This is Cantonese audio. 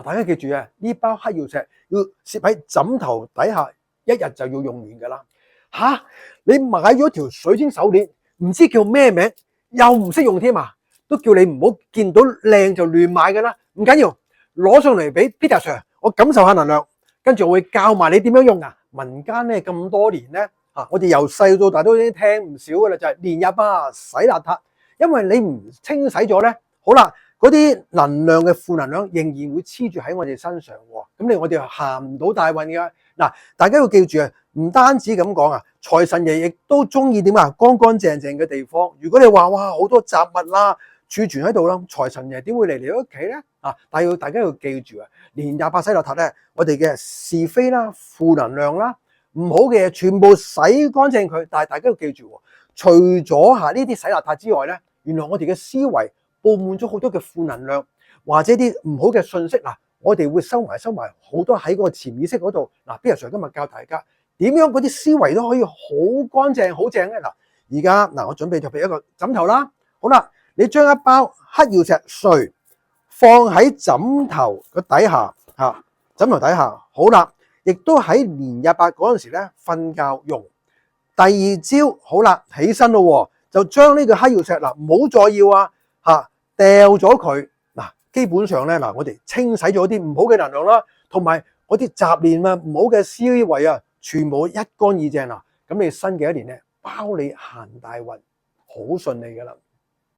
大家記住啊，呢包黑曜石要攝喺枕頭底下，1日就要用完噶啦。你買咗條水晶手鏈，唔知叫咩名，又唔識用添啊，都叫你唔好見到靚就亂買噶啦。唔緊要，攞上嚟俾 Peter Sir， 我感受下能量，跟住我會教埋你點樣用啊。民間咧咁多年咧，我哋由細到大都已經聽唔少噶啦，就係年廿八洗邋遢，因為你唔清洗咗咧，好啦，嗰啲能量嘅負能量仍然會黐住喺我哋身上喎，咁我哋行唔到大運噶。嗱，大家要記住啊，唔單止咁講啊，財神爺亦都中意點啊，乾乾淨淨嘅地方。如果你話哇好多雜物啦儲存喺度啦，財神爺點會嚟你屋企咧？但係大家要記住啊，年廿八洗邋遢咧，我哋嘅是非啦、負能量啦、唔好嘅嘢全部洗乾淨佢。但係大家要記住，除咗呢啲洗邋遢之外咧，原來我哋嘅思維佈滿咗好多嘅負能量，或者啲唔好嘅信息。我哋會收埋好多喺個潛意識嗰度。Peter Sir 今日教大家點樣嗰啲思維都可以好乾淨好正咧。而家我準備就俾一個枕頭啦。好啦，你將一包黑曜石碎放喺枕頭個底下枕頭底下。好啦，亦都喺年廿八嗰陣時咧瞓覺用。第二朝好啦，起身咯，就將呢個黑曜石唔好再要掉咗佢。基本上咧我哋清洗咗啲唔好嘅能量啦，同埋嗰啲雜念唔好嘅思維全部一乾二淨啦。咁你新嘅一年咧，包你行大運，好順利噶啦。